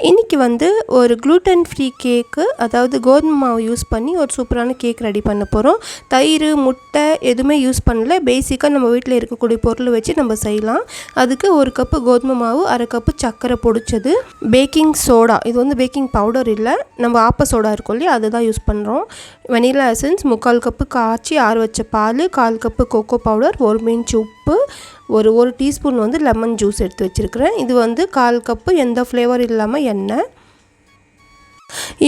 இன்றைக்கி வந்து ஒரு க்ளூட்டன் ஃப்ரீ கேக்கு, அதாவது கோதுமை மாவு யூஸ் பண்ணி ஒரு சூப்பரான கேக் ரெடி பண்ண போகிறோம். தயிர், முட்டை எதுவுமே யூஸ் பண்ணல. பேசிக்காக நம்ம வீட்டில் இருக்கக்கூடிய பொருளை வச்சு நம்ம செய்யலாம். அதுக்கு 1 கப்பு கோதுமை மாவு, 1/2 கப்பு சர்க்கரை பொடிச்சது, பேக்கிங் சோடா, இது வந்து பேக்கிங் பவுடர் இல்லை, நம்ம ஆப்ப சோடா இருக்கும் இல்லையா, அதுதான் யூஸ் பண்ணுறோம். வெனிலா எசன்ஸ் 3/4 கப்பு காய்ச்சி ஆற வச்ச பால், 1/4 கப்பு கொக்கோ பவுடர், 1 பிஞ்ச் உப்பு, ஒரு டீஸ்பூன் வந்து லெமன் ஜூஸ் எடுத்து வச்சுருக்கிறேன். இது வந்து 1/4 கப்பு எந்த ஃப்ளேவர் இல்லாமல் எண்ணெய்.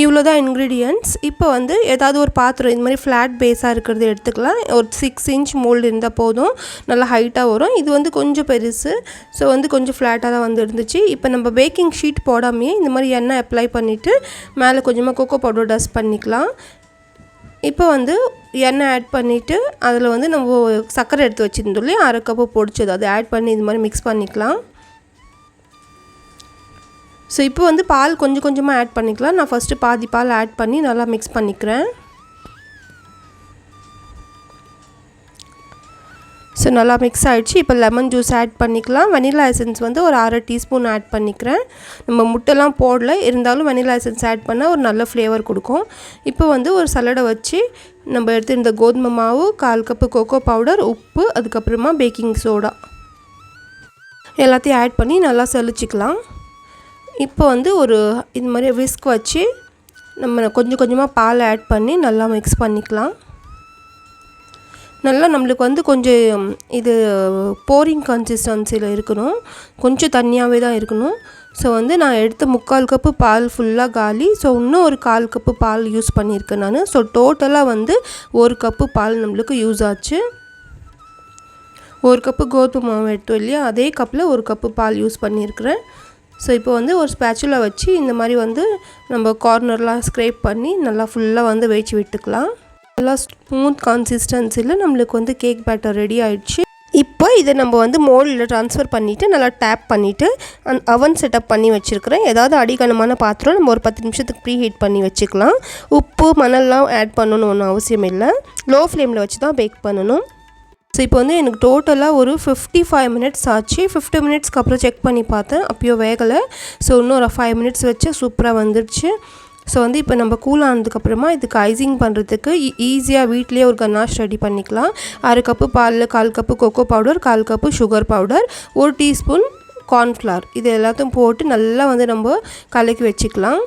இவ்வளோ தான் இன்க்ரீடியன்ட்ஸ். இப்போ வந்து ஏதாவது ஒரு பாத்திரம் இந்த மாதிரி ஃப்ளாட் பேஸாக இருக்கிறது எடுத்துக்கலாம். ஒரு 6 இன்ச் மோல்டு இருந்தால் போதும், நல்லா ஹைட்டாக வரும். இது வந்து கொஞ்சம் பெருசு, ஸோ வந்து கொஞ்சம் ஃப்ளாட்டாக தான் வந்து இருந்துச்சு. இப்போ நம்ம பேக்கிங் ஷீட் போடாமையே இந்த மாதிரி எண்ணெய் அப்ளை பண்ணிவிட்டு மேலே கொஞ்சமாக கொக்கோ பவுடர் டஸ்ட் பண்ணிக்கலாம். இப்போ வந்து எண்ணெய் ஆட் பண்ணிவிட்டு அதில் வந்து நம்ம சர்க்கரை எடுத்து வச்சுருந்தோம் இல்லையா, 1/2 கப்பு பொடிச்சது, அதை ஆட் பண்ணி இது மாதிரி மிக்ஸ் பண்ணிக்கலாம். ஸோ இப்போ வந்து பால் கொஞ்சம் கொஞ்சமாக ஆட் பண்ணிக்கலாம். நான் ஃபஸ்ட்டு பாதி பால் ஆட் பண்ணி நல்லா மிக்ஸ் பண்ணிக்கிறேன். ஸோ நல்லா மிக்ஸ் ஆகிடுச்சு. இப்போ லெமன் ஜூஸ் ஆட் பண்ணிக்கலாம். வெனிலா எசன்ஸ் வந்து ஒரு 1/2 டீஸ்பூன் ஆட் பண்ணிக்கிறேன். நம்ம முட்டைலாம் போடல, இருந்தாலும் வெனிலா எசன்ஸ் ஆட் பண்ணால் ஒரு நல்ல ஃப்ளேவர் கொடுக்கும். இப்போ வந்து ஒரு சல்லடை வச்சு நம்ம எடுத்து இந்த கோதுமை மாவு, 1/4 கப்பு கொக்கோ பவுடர், உப்பு, அதுக்கப்புறமா பேக்கிங் சோடா எல்லாத்தையும் ஆட் பண்ணி நல்லா சலிச்சிக்கலாம். இப்போ வந்து ஒரு இது மாதிரி விஸ்க் வச்சு நம்ம கொஞ்சம் கொஞ்சமாக பால் ஆட் பண்ணி நல்லா மிக்ஸ் பண்ணிக்கலாம். நல்லா நம்மளுக்கு வந்து கொஞ்சம் இது போரிங் கன்சிஸ்டன்சியில் இருக்கணும், கொஞ்சம் தண்ணியாகவே தான் இருக்கணும். ஸோ வந்து நான் எடுத்த 3/4 கப்பு பால் ஃபுல்லாக காலி. ஸோ இன்னும் ஒரு 1/4 கப்பு பால் யூஸ் பண்ணியிருக்கேன் நான். ஸோ டோட்டலாக வந்து 1 கப்பு பால் நம்மளுக்கு யூஸ் ஆச்சு. 1 கப்பு கோதுமை மாவு எடுத்தோம் இல்லையா, அதே கப்பில் 1 கப்பு பால் யூஸ் பண்ணியிருக்கிறேன். ஸோ இப்போ வந்து ஒரு ஸ்பேச்சுலா வச்சு இந்த மாதிரி வந்து நம்ம கார்னர்லாம் ஸ்க்ரேப் பண்ணி நல்லா ஃபுல்லாக வந்து வேய்ச்சி விட்டுக்கலாம். நல்லா ஸ்மூத் கன்சிஸ்டன்சியில் நம்மளுக்கு வந்து கேக் பேட்டர் ரெடி ஆகிடுச்சு. இப்போ இதை நம்ம வந்து மோல்டில் ட்ரான்ஸ்ஃபர் பண்ணிவிட்டு நல்லா டேப் பண்ணிவிட்டு அவன் செட்டப் பண்ணி வச்சுருக்கிறேன். ஏதாவது அடிகனமான பாத்திரம் நம்ம ஒரு 10 நிமிஷத்துக்கு ப்ரீ ஹீட் பண்ணி வச்சுக்கலாம். உப்பு, மணல்லாம் ஆட் பண்ணணும்னு ஒன்றும் அவசியம் இல்லை. லோ ஃப்ளேமில் வச்சு தான் பேக் பண்ணணும். ஸோ இப்போ வந்து எனக்கு டோட்டலாக ஒரு 55 மினிட்ஸ் ஆச்சு. 50 மினிட்ஸ்க்கு அப்புறம் செக் பண்ணி பார்த்தேன், அப்பயும் வேகலை. ஸோ இன்னும் ஒரு 5 மினிட்ஸ் வச்சு சூப்பராக வந்துடுச்சு. ஸோ வந்து இப்போ நம்ம கூல் ஆனதுக்கப்புறமா இதுக்கு ஐசிங் பண்ணுறதுக்கு ஈஸியாக வீட்லேயே ஒரு கனாஷ் ரெடி பண்ணிக்கலாம். 1/2 கப்பு பாலில் 1/4 cup cocoa powder, 1/4 cup sugar powder, 1 teaspoon cornflour, இது எல்லாத்தையும் போட்டு நல்லா வந்து நம்ம கலக்கி வச்சுக்கலாம்.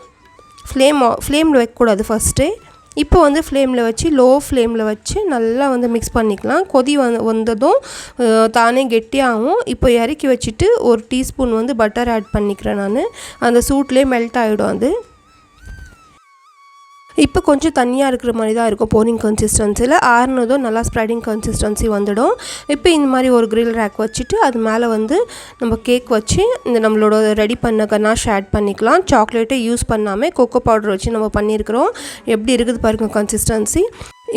ஃப்ளேமில் வைக்கக்கூடாது ஃபஸ்ட்டே. இப்போ வந்து ஃப்ளேமில் வச்சு லோ ஃப்ளேமில் வச்சு நல்லா வந்து மிக்ஸ் பண்ணிக்கலாம். கொதி வந்ததும் தானே கெட்டியாகும். இப்போ இறக்கி வச்சுட்டு 1 டீஸ்பூன் வந்து பட்டர் ஆட் பண்ணிக்கிறேன் நான். அந்த சூட்லேயே மெல்ட் ஆகிடும் அது. இப்போ கொஞ்சம் தண்ணியாக இருக்கிற மாதிரி தான் இருக்கும் போரிங் கன்சிஸ்டன்சியில். ஆறுனதும் நல்லா ஸ்ப்ரெடிங் கன்சிஸ்டன்சி வந்துடும். இப்போ இந்த மாதிரி ஒரு கிரில் ரேக் வச்சுட்டு அது மேலே வந்து நம்ம கேக் வச்சு இந்த நம்மளோட ரெடி பண்ண கனாஷ் ஆட் பண்ணிக்கலாம். சாக்லேட்டை யூஸ் பண்ணாமல் கொக்கோ பவுடர் வச்சு நம்ம பண்ணியிருக்கிறோம். எப்படி இருக்குது பாருங்கள் கன்சிஸ்டன்சி.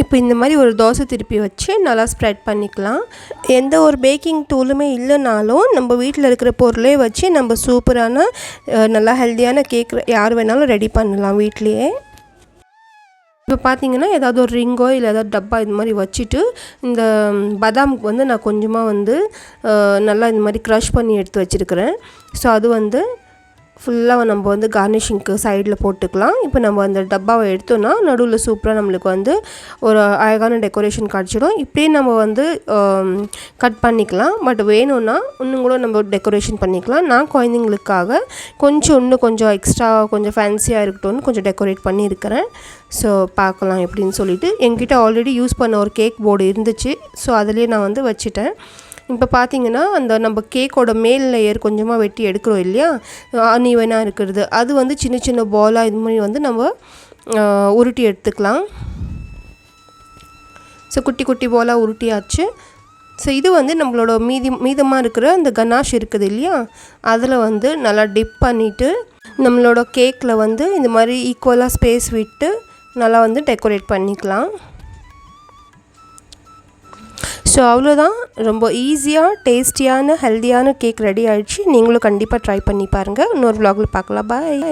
இப்போ இந்த மாதிரி ஒரு தோசை திருப்பி வச்சு நல்லா ஸ்ப்ரெட் பண்ணிக்கலாம். எந்த ஒரு பேக்கிங் டூலுமே இல்லைனாலும் நம்ம வீட்டில் இருக்கிற பொருளே வச்சு நம்ம சூப்பரான நல்லா ஹெல்த்தியான கேக் யார் வேணாலும் ரெடி பண்ணலாம் வீட்லேயே. இப்போ பார்த்தீங்கன்னா ஏதாவது ஒரு ரிங்கோ இல்லை ஏதாவது டப்பா இது மாதிரி வச்சுட்டு இந்த பதாமுக்கு வந்து நான் கொஞ்சமாக வந்து நல்லா இந்த மாதிரி க்ரஷ் பண்ணி எடுத்து வச்சுருக்கிறேன். ஸோ அது வந்து ஃபுல்லாக நம்ம வந்து கார்னிஷிங்க்கு சைடில் போட்டுக்கலாம். இப்போ நம்ம அந்த டப்பாவை எடுத்தோன்னா நடுவில் சூப்பராக நம்மளுக்கு வந்து ஒரு அழகான டெக்கரேஷன் கிடச்சிடும். இப்படியே நம்ம வந்து கட் பண்ணிக்கலாம். பட் வேணும்னா இன்னும் கூட நம்ம டெக்கரேஷன் பண்ணிக்கலாம். நான் குழந்தைங்களுக்காக இன்னும் கொஞ்சம் எக்ஸ்ட்ரா கொஞ்சம் ஃபேன்சியாக இருக்கட்டும்னு கொஞ்சம் டெக்கரேட் பண்ணியிருக்கிறேன். ஸோ பார்க்கலாம் எப்படின்னு சொல்லிட்டு. என்கிட்ட ஆல்ரெடி யூஸ் பண்ண ஒரு கேக் போர்டு இருந்துச்சு. ஸோ அதுலேயே நான் வந்து வச்சுட்டேன். இப்போ பார்த்தீங்கன்னா அந்த நம்ம கேக்கோட மேல் லேயர் கொஞ்சமாக வெட்டி எடுக்கிறோம் இல்லையா, அன்ஈவனாக இருக்கிறது, அது வந்து சின்ன சின்ன பாலாக இது மாதிரி வந்து நம்ம உருட்டி எடுத்துக்கலாம். ஸோ குட்டி குட்டி பாலாக உருட்டியாச்சு. ஸோ இது வந்து நம்மளோட மீதமாக இருக்கிற அந்த கனாஷ் இருக்குது இல்லையா, அதில் வந்து நல்லா டிப் பண்ணிவிட்டு நம்மளோட கேக்கில் வந்து இந்த மாதிரி ஈக்குவலாக ஸ்பேஸ் விட்டு நல்லா வந்து டெக்கரேட் பண்ணிக்கலாம். ஸோ அவ்வளோதான், ரொம்ப ஈஸியாக டேஸ்டியான ஹெல்த்தியான கேக் ரெடி ஆகிடுச்சு. நீங்களும் கண்டிப்பாக ட்ரை பண்ணி பாருங்கள். இன்னொரு vlogல பார்க்கலாம். பாய்.